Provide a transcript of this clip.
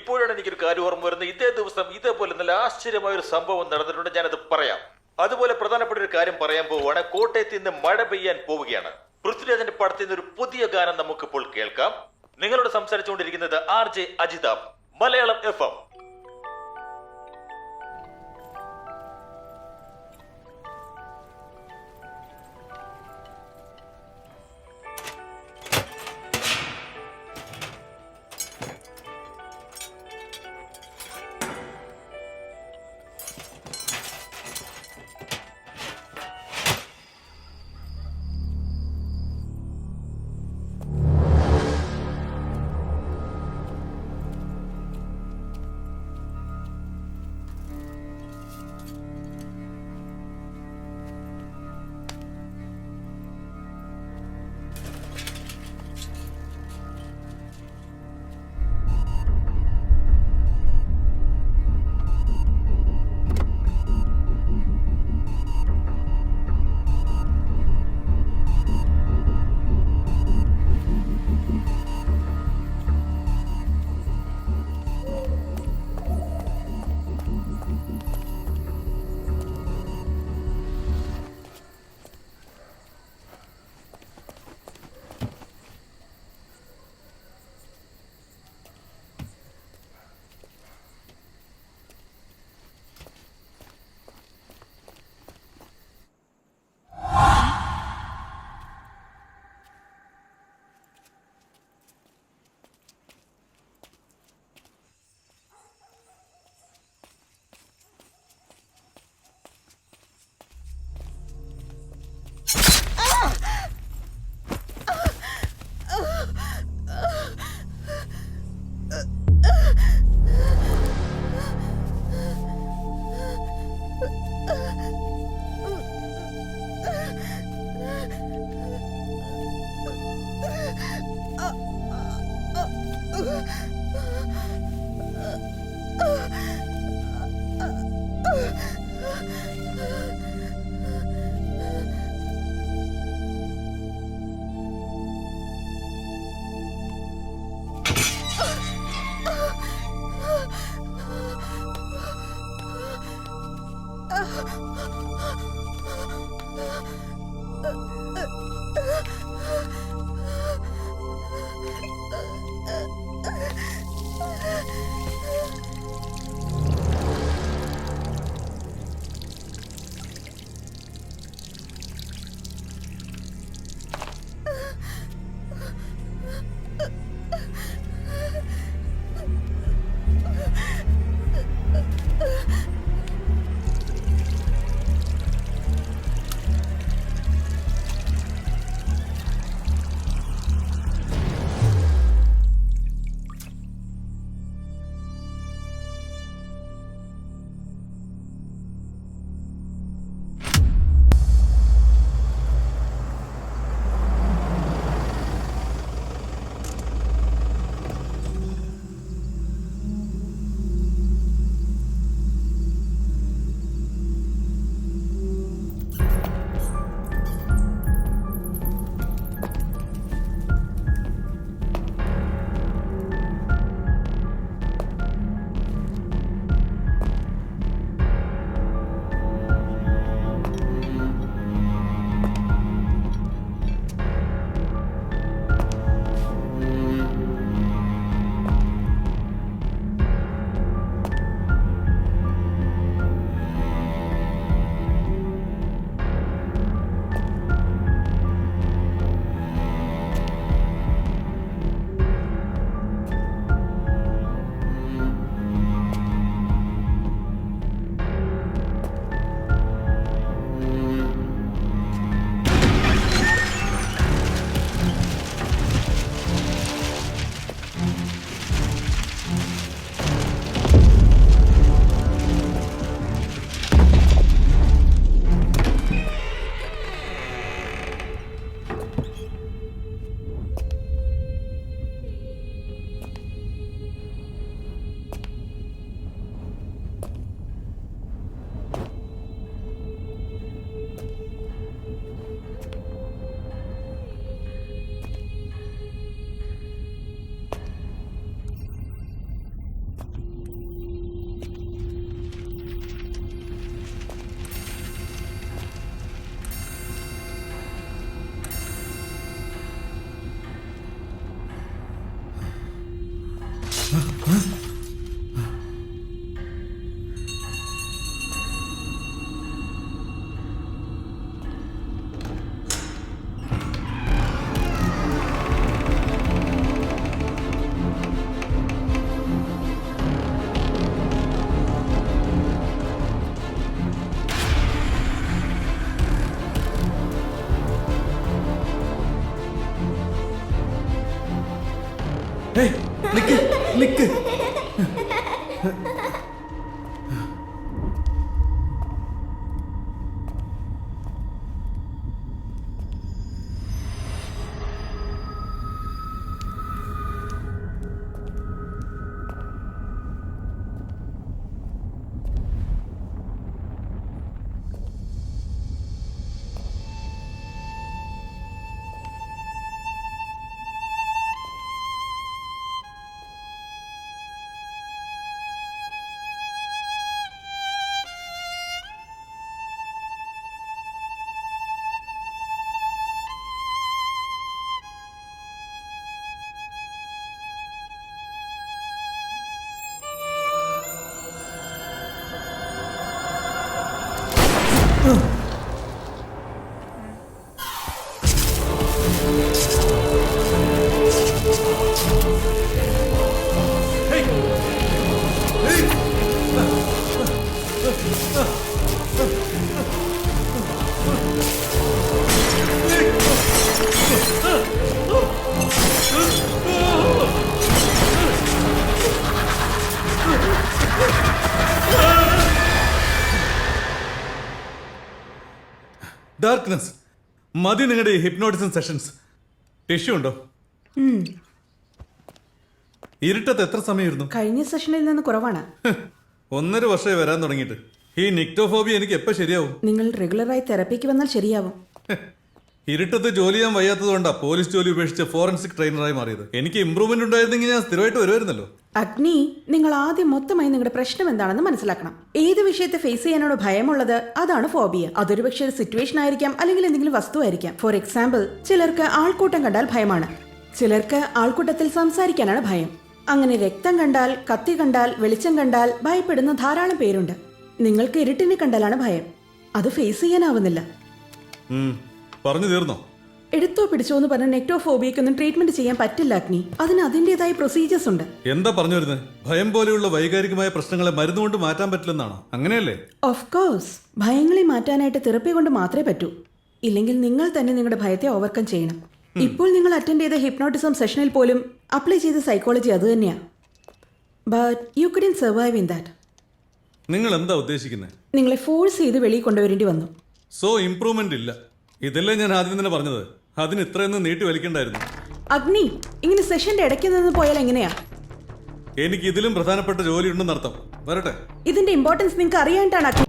ഇപ്പോഴാണ് എനിക്കൊരു കാര്യം ഓർമ്മ വരുന്നത്. ഇതേ ദിവസം ഇതേപോലെ നല്ല ആശ്ചര്യമായ ഒരു സംഭവം നടന്നിട്ടുണ്ട്. ഞാനത് പറയാം. അതുപോലെ പ്രധാനപ്പെട്ട ഒരു കാര്യം പറയാൻ പോവുകയാണ്. കോട്ടയത്ത് ഇന്ന് മഴ പെയ്യാൻ പോവുകയാണ്. പൃഥ്വിരാജിന്റെ പടത്തിൽ നിന്ന് ഒരു പുതിയ ഗാനം നമുക്കിപ്പോൾ കേൾക്കാം. നിങ്ങളോട് സംസാരിച്ചുകൊണ്ടിരിക്കുന്നത് RJ അജിതാബ്, മലയാളം FM. നിക്ക് നിക്ക്. ഡാർക്ക്നെസ് മതി നിങ്ങളുടെ ഹിപ്നോട്ടിസം സെഷൻസ്. ടിഷ്യൂ ഉണ്ടോ? ഇരുട്ടത്ത് എത്ര സമയമായിരുന്നു? കഴിഞ്ഞ സെഷനിൽ നിന്ന് കുറവാണ്. 1.5 വർഷമായി വരാൻ തുടങ്ങിയിട്ട്. ഈ നിക്ടോഫോബിയ എനിക്ക് എപ്പോൾ ശരിയാവും? നിങ്ങൾ റെഗുലറായി തെറപ്പിക്ക് വന്നാൽ ശരിയാവും. ഇരുട്ടത്ത് ജോലി ചെയ്യാൻ വയ്യാത്തതുകൊണ്ടാ പോലീസ് ജോലി ഉപേക്ഷിച്ച് ഫോറൻസിക് ട്രെയിനറായി മാറിയത്. എനിക്ക് ഇമ്പ്രൂവ്മെന്റ് ഉണ്ടായിരുന്നെങ്കിൽ ഞാൻ സ്ഥിരമായിട്ട് വരുമായിരുന്നല്ലോ. അഗ്നി, നിങ്ങൾ ആദ്യം മൊത്തമായി നിങ്ങളുടെ പ്രശ്നം എന്താണെന്ന് മനസ്സിലാക്കണം. ഏത് വിഷയത്തെ ഫേസ് ചെയ്യാനാണോ ഭയമുള്ളത് അതാണ് ഫോബിയ. അതൊരു പക്ഷേ ഒരു സിറ്റുവേഷൻ ആയിരിക്കാം, അല്ലെങ്കിൽ എന്തെങ്കിലും വസ്തു ആയിരിക്കാം. ഫോർ എക്സാമ്പിൾ, ചിലർക്ക് ആൾക്കൂട്ടം കണ്ടാൽ ഭയമാണ്, ചിലർക്ക് ആൾക്കൂട്ടത്തിൽ സംസാരിക്കാനാണ് ഭയം. അങ്ങനെ രക്തം കണ്ടാൽ, കത്തി കണ്ടാൽ, വെളിച്ചം കണ്ടാൽ ഭയപ്പെടുന്ന ധാരാളം പേരുണ്ട്. നിങ്ങൾക്ക് ഇരുട്ടിനെ കണ്ടാലാണ് ഭയം. അത് ഫേസ് ചെയ്യാനാവുന്നില്ല. പറഞ്ഞു തീർന്നോ? എടുത്തോ പിടിച്ചോ എന്ന് പറഞ്ഞ നെക്ടോഫോബിയക്കൊന്നും ട്രീറ്റ്മെന്റ് ചെയ്യാൻ പറ്റില്ല അഗ്നി. അതിന് അതിന്റേതായ പ്രൊസീജിയേഴ്സ് ഉണ്ട്. എന്താ പറഞ്ഞു വരുന്നത്? ഭയം പോലെയുള്ള വൈകാരികമായ പ്രശ്നങ്ങളെ മരുന്നുകൊണ്ട് മാറ്റാൻ പറ്റില്ലെന്നാണോ? അങ്ങനെയല്ലേ? ഓഫ് കോഴ്സ്, ഭയങ്ങളെ മാറ്റാനായിട്ട് തെറപ്പി കൊണ്ട് മാത്രമേ പറ്റൂ. ഇല്ലെങ്കിൽ നിങ്ങൾ തന്നെ നിങ്ങളുടെ ഭയത്തെ ഓവർകം ചെയ്യണം. ഇപ്പോൾ നിങ്ങൾ അറ്റൻഡ് ചെയ്ത ഹിപ്നോട്ടിസം സെഷനിൽ പോലും അപ്ലൈ ചെയ്ത സൈക്കോളജി അത് തന്നെയാണ്. But you couldn't survive in that. നിങ്ങൾ എന്താ ഉദ്ദേശിക്കുന്നത്? നിങ്ങളെ ഫോഴ്സ് ചെയ്ത് വെളിയിൽ കൊണ്ടുവരേണ്ടി വന്നു. സോ ഇംപ്രൂവ്മെന്റ് ഇല്ല. ഇതല്ലേ ഞാൻ ആദ്യം തന്നെ പറഞ്ഞത്. അതിന് ഇത്രയൊന്നും നീട്ടി വലിക്കണ്ടായിരുന്നു. അഗ്നി, ഇങ്ങനെ സെഷന്റെ ഇടയ്ക്ക് നിന്ന് പോയാൽ എങ്ങനെയാ? എനിക്ക് ഇതിലും പ്രധാനപ്പെട്ട ജോലി ഉണ്ടെന്ന് അർത്ഥം. വരട്ടെ. ഇതിന്റെ ഇമ്പോർട്ടൻസ് നിങ്ങൾക്ക് അറിയാനായിട്ടാണ് അഗ്നി.